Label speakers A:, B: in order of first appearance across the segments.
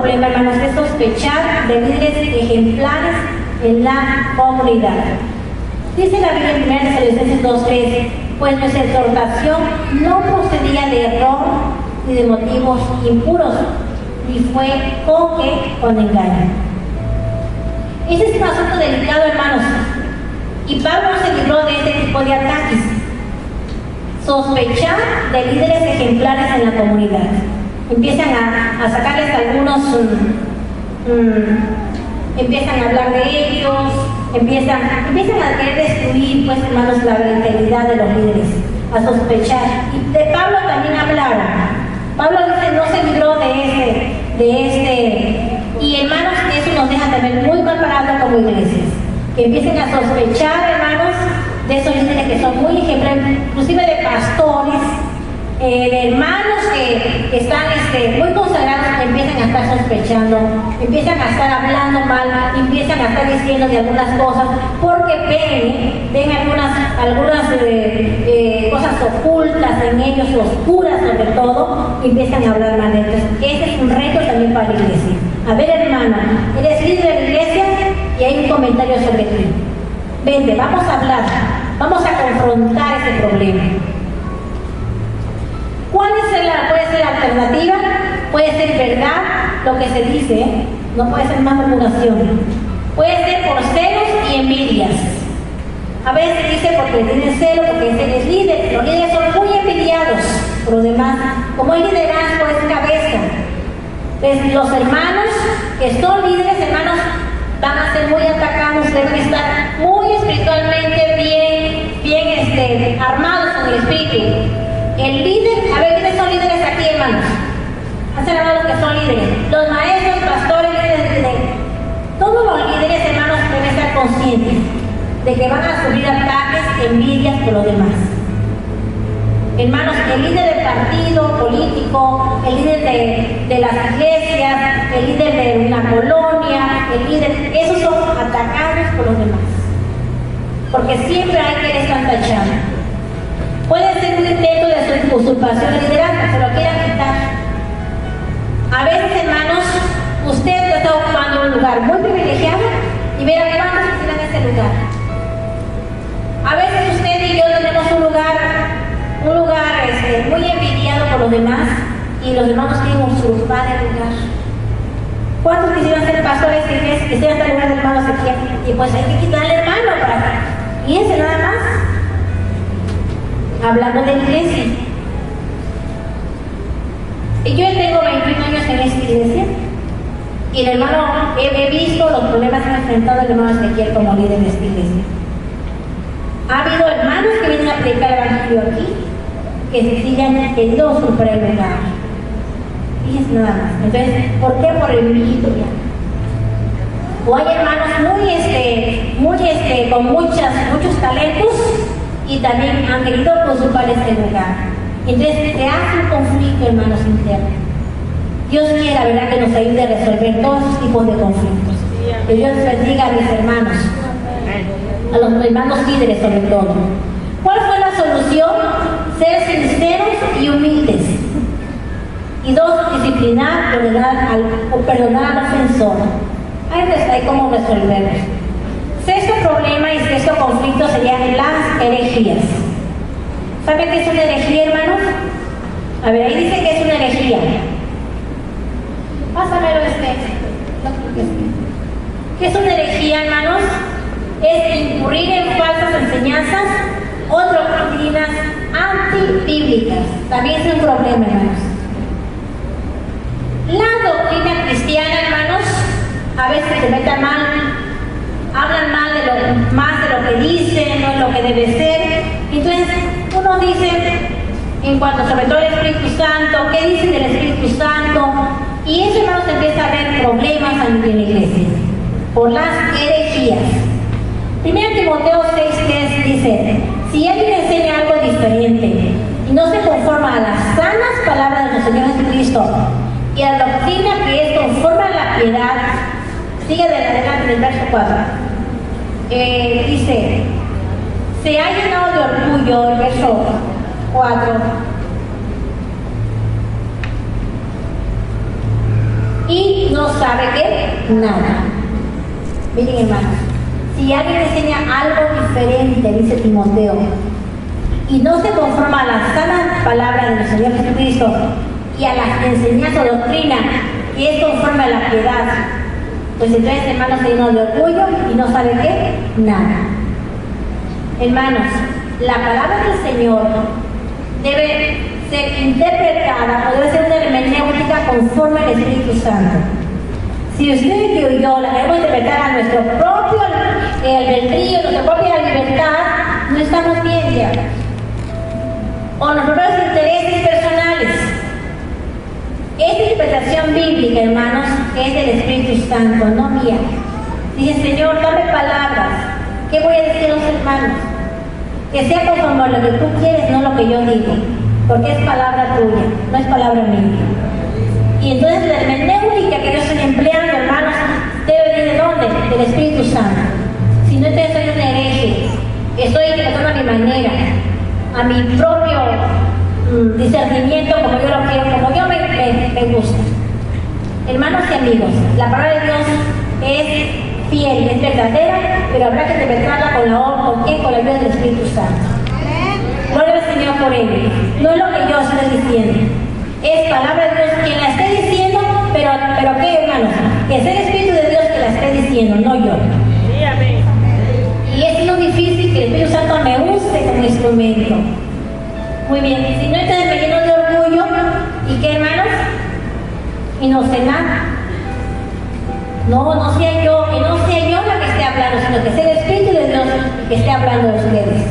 A: problema, hermanos, es sospechar de líderes ejemplares en la comunidad. Dice la Biblia en 1 Tesalonicenses 2:3, pues nuestra exhortación no procedía de error ni de motivos impuros, ni fue con engaño. Ese es un asunto delicado, hermanos, y Pablo se libró de este tipo de ataques. Sospechar de líderes ejemplares en la comunidad. Empiezan a sacarles algunos, empiezan a hablar de ellos, empiezan a querer destruir, pues, hermanos, la integridad de los líderes, a sospechar. Y de Pablo también hablaron. Pablo dice, no se libró de este, y hermanos, eso nos deja también muy mal parados como iglesias, que empiecen a sospechar, hermanos, de esos líderes que son muy ejemplares, inclusive de pastores, de hermanos que están muy consagrados, empiezan a estar sospechando, empiezan a estar hablando mal, empiezan a estar diciendo de algunas cosas, porque ven algunas cosas ocultas en ellos, oscuras sobre todo, y empiezan a hablar mal de ellos. Ese es un reto también para la iglesia. A ver, hermano, eres líder de la iglesia y hay un comentario sobre ti. Vente, vamos a hablar, vamos a confrontar ese problema. ¿Cuál puede ser la alternativa? Puede ser verdad lo que se dice, no puede ser más murmuración. Puede ser por celos y envidias. A veces dice porque tienen celo, porque es líder. Los líderes son muy envidiados por los demás. Como hay liderazgo, es cabeza. Entonces, los hermanos que son líderes, hermanos, van a ser muy atacados, deben estar muy espiritualmente bien armados con el espíritu. El líder, a ver, ¿quiénes son líderes aquí, hermanos? ¿Hacen hermanos que son líderes? Los maestros, pastores, líderes. Todos los líderes, hermanos, deben estar conscientes de que van a sufrir ataques, envidias por los demás. Hermanos, el líder del partido político, el líder de las iglesias, el líder de una colonia, esos son atacados por los demás. Porque siempre hay que estar tachando. Puede ser un intento de su usurpación de liderazgo, se lo quieran quitar. A veces, hermanos, usted está ocupando un lugar muy privilegiado y verá cuántos quisieran ese lugar. A veces usted y yo tenemos un lugar muy envidiado por los demás y los hermanos quieren usurpar el lugar. ¿Cuántos quisieran ser pastores que quisieran estar en lugar de hermanos aquí? Y pues hay que quitarle hermano y ese nada más. Hablando de iglesia. Y yo tengo 21 años en esta iglesia y el hermano, he visto los problemas que ha enfrentado el hermano Ezequiel como líder de esta iglesia. Ha habido hermanos que vienen a predicar el evangelio aquí que se han querido usurpar el lugar. Fíjense nada más. Entonces, ¿por qué? Por el billito ya. O hay hermanos con muchos talentos y también han querido usurpar este lugar. Entonces se hace un conflicto, hermanos, interno. Dios quiera, ¿verdad?, que nos ayude a resolver todos esos tipos de conflictos. Que Dios bendiga a mis hermanos, a los hermanos líderes sobre todo. ¿Cuál fue la solución? Ser sinceros y humildes. Y 2, disciplinar, perdonar al ofensor. Hay cómo resolverlo. Sexto problema y sexto conflicto serían las herejías. ¿Saben qué es una herejía, hermanos? A ver, ahí dice que es una herejía. Pásamelo ¿Qué es una herejía, hermanos? Es incurrir en falsas enseñanzas o doctrinas antibíblicas. También es un problema, hermanos. La doctrina cristiana, hermanos, a veces se mete mal, hablan más de lo que dicen, no es lo que debe ser. Entonces, uno dice, en cuanto sobre todo el Espíritu Santo, ¿qué dicen del Espíritu Santo? Y eso, hermanos, empieza a haber problemas en la iglesia por las herejías. 1 Timoteo 6:3 dice: si alguien enseña algo diferente y no se conforma a las sanas palabras de nuestro Señor Jesucristo y a la doctrina que es conforme a la piedad, sigue adelante en el verso 4. Dice: se ha llenado de orgullo, el verso 4. y no sabe qué, nada. Miren, hermanos, si alguien enseña algo diferente, dice Timoteo, y no se conforma a la sana palabra del Señor Jesucristo y a la enseñanza o doctrina que es conforme a la piedad, pues entonces, hermanos, se llena de orgullo y no sabe qué, nada. Hermanos, la palabra del Señor debe ser interpretada o debe ser una hermenéutica conforme al Espíritu Santo. Si usted y yo la queremos interpretar a nuestro propio albedrío, nuestra propia libertad, no estamos bien ya. O nuestros propios intereses personales. Esta interpretación bíblica, hermanos, es del Espíritu Santo, no mía. Dice, Señor, dame palabras. ¿Qué voy a decir a los hermanos? Que sea conforme a lo que tú quieres, no lo que yo digo. Porque es palabra tuya, no es palabra mía. Y entonces la hermenéutica que yo estoy empleando, hermanos, debe venir ¿de dónde? Del Espíritu Santo. Si no, entonces soy un hereje. Estoy interpretando a mi manera, a mi propio discernimiento, como yo lo quiero, como yo me gusta. Hermanos y amigos, la palabra de Dios es fiel, es verdadera, pero habrá que interpretarla con la obra, ¿con qué? Con la ayuda del Espíritu Santo. Gloria al Señor por ello. No es lo que yo estoy diciendo, es palabra de Dios quien la esté diciendo, pero ¿qué, hermanos? Que sea el Espíritu de Dios que la esté diciendo, no yo. Y es muy difícil que el Espíritu Santo me use como instrumento. Muy bien, si no, entonces me lleno de orgullo, ¿y qué, hermanos? Y no sé nada. No sea yo, que no sea yo la que esté hablando, sino que sea el Espíritu de Dios que esté hablando de ustedes.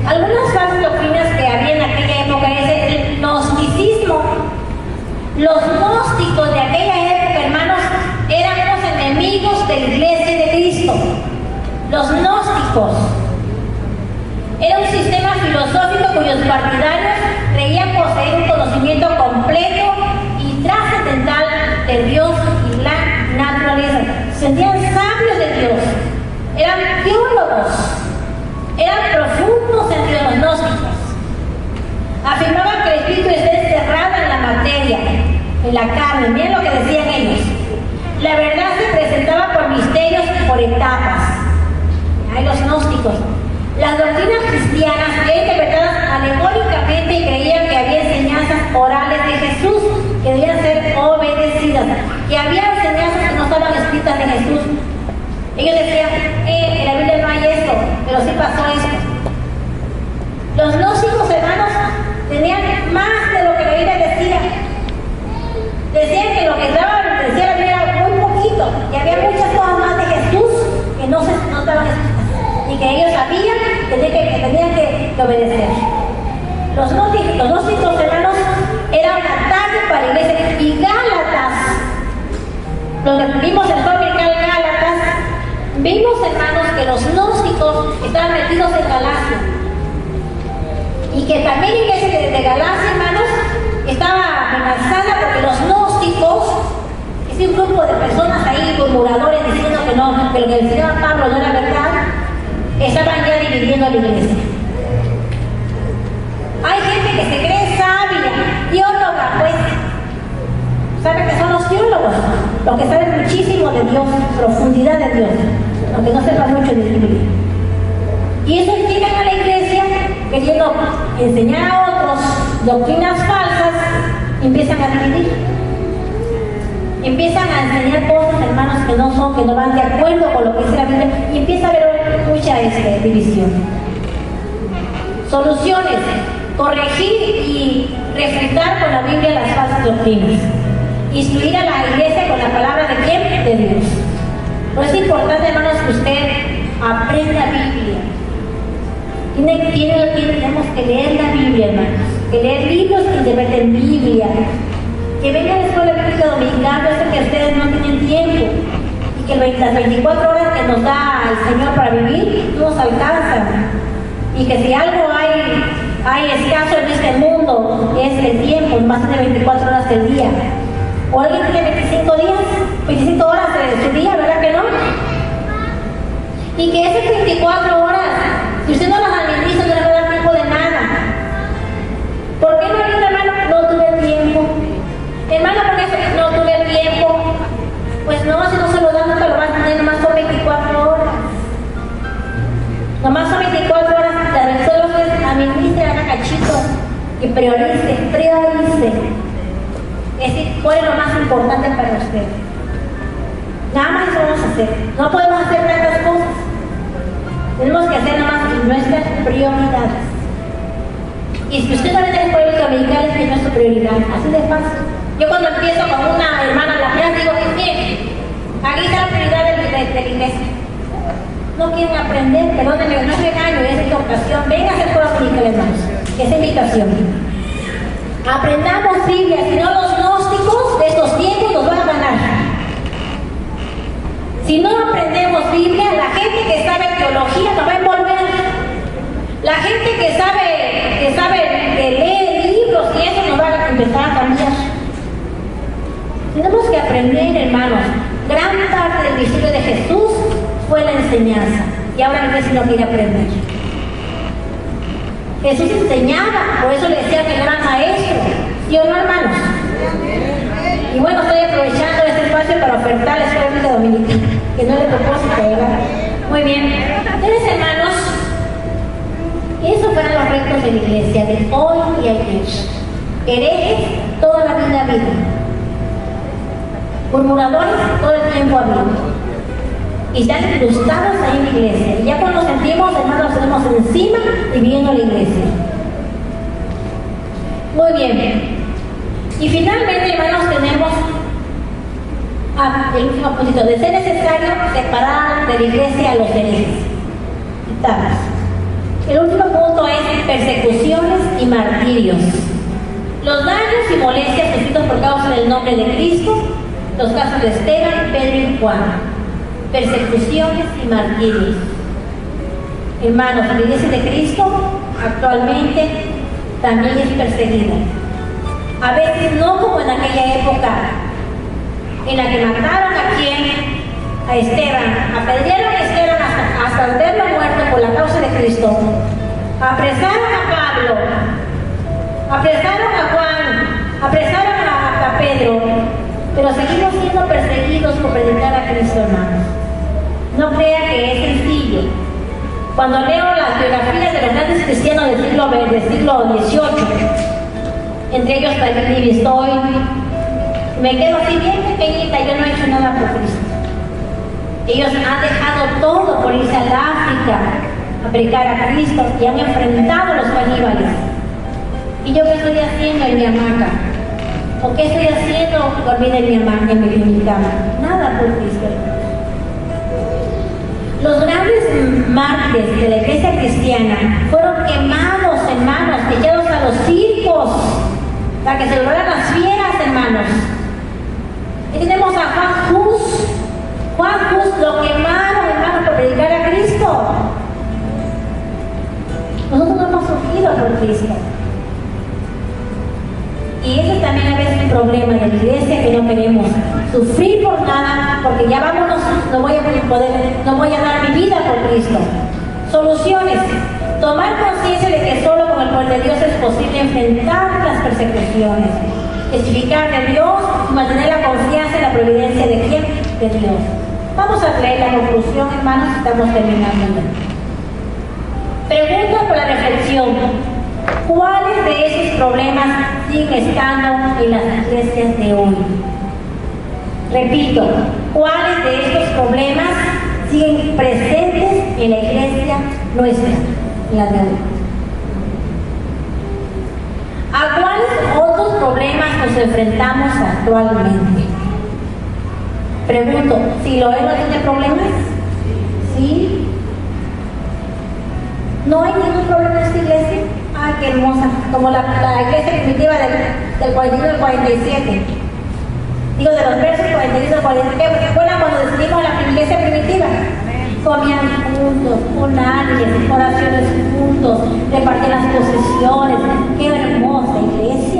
A: Algunas falsas doctrinas que había en aquella época es el gnosticismo. Los gnósticos de aquella época, hermanos, eran los enemigos de la iglesia de Cristo. Los gnósticos era un sistema filosófico cuyos partidarios creían poseer un conocimiento completo y trascendental de Dios y la naturaleza. Se sentían sabios de Dios, eran teólogos, eran profundos entre los gnósticos. Afirmaban que el espíritu está encerrado en la materia, en la carne. Miren lo que decían ellos. La verdad se presentaba por misterios y por etapas. Hay los gnósticos. Las doctrinas cristianas eran interpretadas alegóricamente y creían que había enseñanzas orales de Jesús que debían ser obedecidas, que había enseñanzas que no estaban escritas en Jesús. Ellos decían, en la Biblia no hay esto, pero sí pasó esto. Los gnósticos, hermanos, tenían más de lo que la Biblia decía. Decían que lo que decía la Biblia era muy poquito, que había muchas cosas más de Jesús que no estaban escritas y que ellos sabían que tenían que obedecer. Los gnósticos, hermanos, eran un ataque para la iglesia. Y Gálatas, lo que vimos en Gálatas, vimos, hermanos, que los gnósticos estaban metidos en Galacia. Y que también la iglesia de Galacia, hermanos, estaba amenazada porque los gnósticos, es un grupo de personas ahí, murmuradores, diciendo que no, que lo que enseñaba Pablo no era verdad, estaban ya dividiendo a la iglesia. Hay gente que se cree sabia, teóloga, pues, ¿saben que son los teólogos? Los que saben muchísimo de Dios, profundidad de Dios, aunque no sepan mucho de la Biblia. Y esos llegan a la iglesia queriendo enseñar a otros doctrinas falsas y empiezan a dividir. Empiezan a enseñar cosas, hermanos, que no van de acuerdo con lo que dice la Biblia, y empieza a haber mucha división. Soluciones: corregir y refutar con la Biblia las falsas doctrinas. Instruir a la iglesia con la palabra de ¿quién? De Dios. No es importante, hermanos, que usted aprenda Biblia. Tenemos que leer la Biblia, hermanos. Que leer libros que interpreten Biblia. Que venga a la escuela bíblica dominical, eso que ustedes no tienen tiempo. Y que las 24 horas que nos da el Señor para vivir no nos alcanzan. Y que si algo hay escaso en este mundo, es el tiempo, más de 24 horas del día. ¿O alguien tiene 25 días? 25 horas de su día, ¿verdad que no? Y que esas 24 horas, si usted no las administra, no le va a dar tiempo de nada. ¿Por qué no, hermano? No tuve tiempo. Hermano, porque Nomás son 24 horas, solo administre, haga cachito y priorice. Es decir, ¿cuál es lo más importante para usted? Nada más eso vamos a hacer. No podemos hacer tantas cosas. Tenemos que hacer nada más nuestras prioridades. Y si usted no le tiene pueblo dominical, es que no es su prioridad. Así de fácil. Yo cuando empiezo con una hermana a la clase, digo, bien, aquí está la prioridad de la iglesia. No quieren aprender, perdónenme, no es regaño, es exhortación. Venga a hacer pueblo dominical, hermanos. Es invitación. Aprendamos Biblia, si no los gnósticos de estos tiempos nos van a ganar. Si no aprendemos Biblia, la gente que sabe teología nos va a envolver. La gente que sabe leer libros y eso nos va a empezar a cambiar. Tenemos que aprender, hermanos. Gran parte del misterio de Jesús fue la enseñanza. Y ahora la iglesia no quiere aprender. Jesús enseñaba, por eso le decía que era maestro. ¿Sí o no, hermanos? Y bueno, estoy aprovechando este espacio para ofertar la escuela bíblica dominical, que no es de propósito, ¿verdad? Muy bien. Entonces, hermanos, esos fueron los retos de la iglesia de hoy y ayer. Herejes, toda la vida viven. Murmuradores, todo el tiempo habiendo. Y están incrustados ahí en la iglesia. Y ya cuando nos sentimos, hermanos, tenemos encima y viendo la iglesia. Muy bien. Y finalmente, hermanos, tenemos el último punto. De ser necesario separar de la iglesia a los herejes. Quitarlos. El último punto es persecuciones y martirios. Los daños y molestias sufridos por causa del nombre de Cristo, los casos de Esteban, Pedro y Juan. Persecuciones y martirios. Hermanos, la iglesia de Cristo actualmente también es perseguida. A veces no como en aquella época en la que mataron a Esteban, apedrearon a Esteban hasta verlo muerto por la causa de Cristo. Apresaron a Pablo, apresaron a Juan, apresaron a Pedro, pero seguimos siendo perseguidos por predicar a Cristo, hermanos. No crea que es sencillo. Cuando leo las biografías de los grandes cristianos del siglo XVIII, entre ellos también estoy, me quedo así bien pequeñita, yo no he hecho nada por Cristo. Ellos han dejado todo por irse al África a predicar a Cristo y han enfrentado a los caníbales. ¿Y yo qué estoy haciendo en mi hamaca? ¿O qué estoy haciendo dormida en mi hamaca, en mi cama? Nada por Cristo. Los grandes mártires de la iglesia cristiana fueron quemados, hermanos, echados a los circos para que se lograran las fieras, hermanos. Y tenemos a Juan Hus. Juan Hus lo quemaron, hermanos, por predicar a Cristo. Nosotros no hemos sufrido por Cristo. Y ese también a veces es un problema de la iglesia, que no queremos sufrir por nada, porque ya vámonos, no voy a dar mi vida por Cristo. Soluciones: tomar conciencia de que solo con el poder de Dios es posible enfrentar las persecuciones, testificar de Dios y mantener la confianza en la providencia de ¿quién? De Dios. Vamos a leer la conclusión, hermanos, estamos terminando. Pregunta por la reflexión: ¿cuáles de esos problemas siguen estando en las iglesias de hoy? Repito, ¿cuáles de estos problemas siguen presentes en la iglesia nuestra, en la de hoy? ¿A cuáles otros problemas nos enfrentamos actualmente? Pregunto, ¿si Loé no tiene problemas? ¿Sí? ¿No hay ningún problema en esta iglesia? ¡Ay, qué hermosa! Como la iglesia primitiva del 41 al 47. Digo, de los versos 41 al 47. ¿Porque recuerdan cuando decidimos la iglesia primitiva? Comían juntos, unánimes, oraciones juntos, repartían las posesiones. ¡Qué hermosa iglesia!